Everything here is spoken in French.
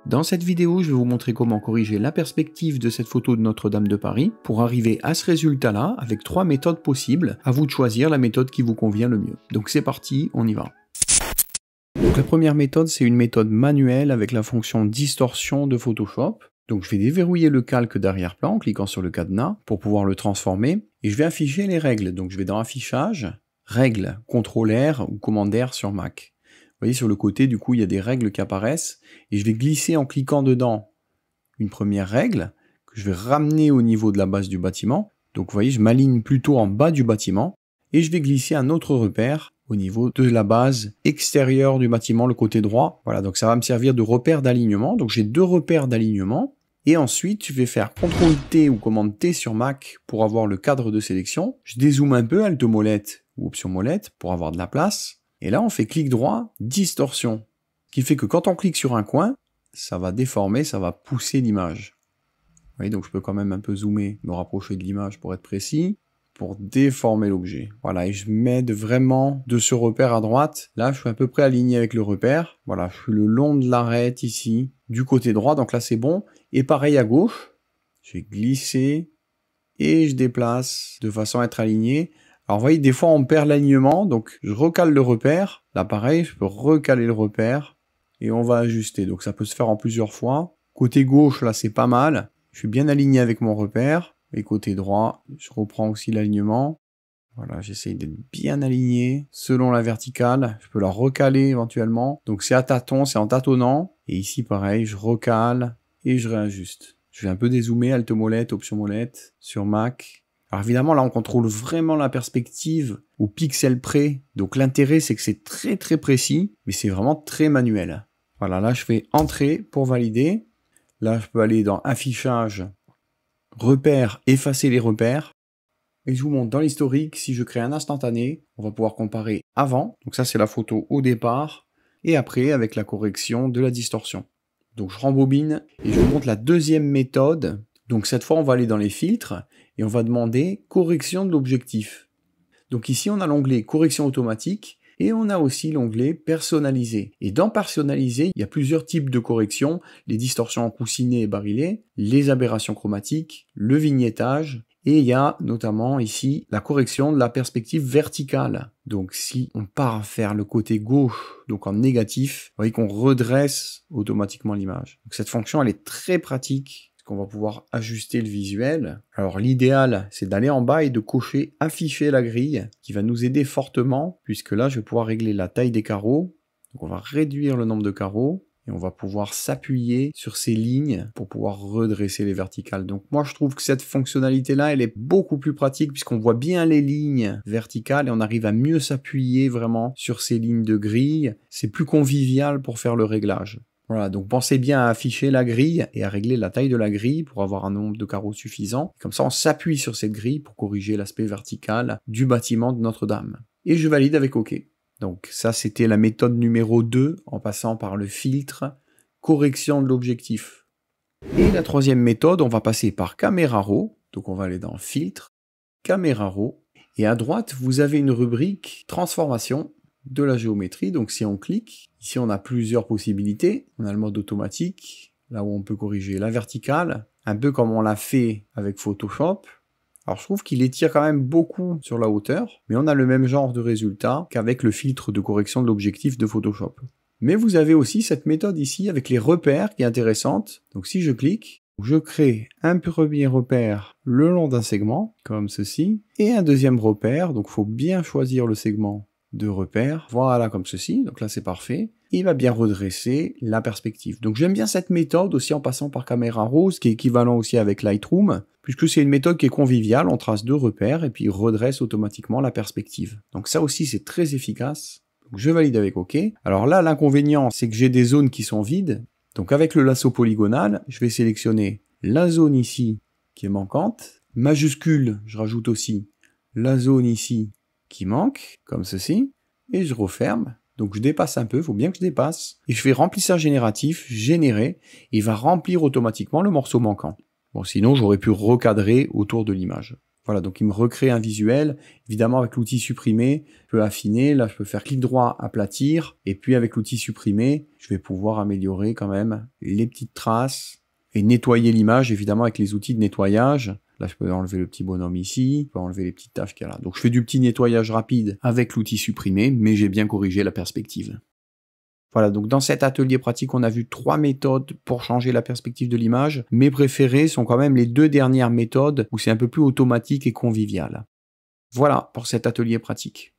Dans cette vidéo, je vais vous montrer comment corriger la perspective de cette photo de Notre-Dame de Paris pour arriver à ce résultat-là avec 3 méthodes possibles. À vous de choisir la méthode qui vous convient le mieux. Donc c'est parti, on y va. Donc la première méthode, c'est une méthode manuelle avec la fonction distorsion de Photoshop. Donc je vais déverrouiller le calque d'arrière-plan en cliquant sur le cadenas pour pouvoir le transformer. Et je vais afficher les règles. Donc je vais dans Affichage, Règles, CTRL-R ou Commande R sur Mac. Vous voyez sur le côté, du coup, il y a des règles qui apparaissent. Et je vais glisser en cliquant dedans une première règle que je vais ramener au niveau de la base du bâtiment. Donc vous voyez, je m'aligne plutôt en bas du bâtiment. Et je vais glisser un autre repère au niveau de la base extérieure du bâtiment, le côté droit. Voilà, donc ça va me servir de repère d'alignement. Donc j'ai 2 repères d'alignement. Et ensuite, je vais faire CTRL-T ou commande T sur Mac pour avoir le cadre de sélection. Je dézoome un peu, Alt molette ou Option molette pour avoir de la place. Et là, on fait clic droit, distorsion. Ce qui fait que quand on clique sur un coin, ça va déformer, ça va pousser l'image. Vous voyez, donc je peux quand même un peu zoomer, me rapprocher de l'image pour être précis, pour déformer l'objet. Voilà, et je m'aide vraiment de ce repère à droite. Là, je suis à peu près aligné avec le repère. Voilà, je suis le long de l'arête ici, du côté droit, donc là c'est bon. Et pareil à gauche, je vais glisser et je déplace de façon à être aligné. Alors vous voyez, des fois on perd l'alignement, donc je recale le repère. Là pareil, je peux recaler le repère et on va ajuster. Donc ça peut se faire en plusieurs fois. Côté gauche, là c'est pas mal. Je suis bien aligné avec mon repère. Et côté droit, je reprends aussi l'alignement. Voilà, j'essaye d'être bien aligné selon la verticale. Je peux la recaler éventuellement. Donc c'est à tâtons, c'est en tâtonnant. Et ici pareil, je recale et je réajuste. Je vais un peu dézoomer, Alt molette, Option molette sur Mac. Alors évidemment, là, on contrôle vraiment la perspective au pixel près. Donc l'intérêt, c'est que c'est très très précis, mais c'est vraiment très manuel. Voilà, là, je fais Entrée pour valider. Là, je peux aller dans Affichage, Repères, effacer les repères. Et je vous montre dans l'historique, si je crée un instantané, on va pouvoir comparer avant. Donc ça, c'est la photo au départ. Et après, avec la correction de la distorsion. Donc je rembobine et je vous montre la deuxième méthode. Donc cette fois, on va aller dans les filtres et on va demander correction de l'objectif. Donc ici, on a l'onglet correction automatique et on a aussi l'onglet personnaliser. Et dans personnaliser, il y a plusieurs types de corrections, les distorsions en coussinet et barillet, les aberrations chromatiques, le vignettage et il y a notamment ici la correction de la perspective verticale. Donc si on part faire le côté gauche, donc en négatif, vous voyez qu'on redresse automatiquement l'image. Donc cette fonction, elle est très pratique. Qu'on va pouvoir ajuster le visuel. Alors l'idéal, c'est d'aller en bas et de cocher afficher la grille, qui va nous aider fortement, puisque là, je vais pouvoir régler la taille des carreaux. Donc on va réduire le nombre de carreaux, et on va pouvoir s'appuyer sur ces lignes pour pouvoir redresser les verticales. Donc moi, je trouve que cette fonctionnalité-là, elle est beaucoup plus pratique, puisqu'on voit bien les lignes verticales, et on arrive à mieux s'appuyer vraiment sur ces lignes de grille. C'est plus convivial pour faire le réglage. Voilà, donc pensez bien à afficher la grille et à régler la taille de la grille pour avoir un nombre de carreaux suffisant. Comme ça, on s'appuie sur cette grille pour corriger l'aspect vertical du bâtiment de Notre-Dame. Et je valide avec OK. Donc ça, c'était la méthode numéro 2 en passant par le filtre, correction de l'objectif. Et la troisième méthode, on va passer par Caméra Raw. Donc on va aller dans Filtre, Caméra Raw. Et à droite, vous avez une rubrique Transformation de la géométrie. Donc si on clique, ici on a plusieurs possibilités. On a le mode automatique, là où on peut corriger la verticale, un peu comme on l'a fait avec Photoshop. Alors je trouve qu'il étire quand même beaucoup sur la hauteur, mais on a le même genre de résultat qu'avec le filtre de correction de l'objectif de Photoshop. Mais vous avez aussi cette méthode ici avec les repères qui est intéressante. Donc si je clique, je crée un premier repère le long d'un segment, comme ceci, et un deuxième repère. Donc il faut bien choisir le segment de repère, voilà comme ceci, donc là c'est parfait, il va bien redresser la perspective. Donc j'aime bien cette méthode aussi en passant par Caméra Raw, qui est équivalent aussi avec Lightroom, puisque c'est une méthode qui est conviviale, on trace 2 repères et puis il redresse automatiquement la perspective. Donc ça aussi c'est très efficace, donc je valide avec OK. Alors là l'inconvénient c'est que j'ai des zones qui sont vides, donc avec le lasso polygonal, je vais sélectionner la zone ici qui est manquante, majuscule, je rajoute aussi la zone ici qui manque, comme ceci, et je referme. Donc je dépasse un peu, il faut bien que je dépasse. Et je fais remplissage génératif, générer, et il va remplir automatiquement le morceau manquant. Bon, sinon j'aurais pu recadrer autour de l'image. Voilà, donc il me recrée un visuel. Évidemment, avec l'outil supprimer, je peux affiner. Là, je peux faire clic droit, aplatir. Et puis, avec l'outil supprimer, je vais pouvoir améliorer quand même les petites traces et nettoyer l'image, évidemment, avec les outils de nettoyage. Là, je peux enlever le petit bonhomme ici, je peux enlever les petites taches qu'il y a là. Donc, je fais du petit nettoyage rapide avec l'outil supprimer, mais j'ai bien corrigé la perspective. Voilà, donc dans cet atelier pratique, on a vu 3 méthodes pour changer la perspective de l'image. Mes préférées sont quand même les 2 dernières méthodes où c'est un peu plus automatique et convivial. Voilà pour cet atelier pratique.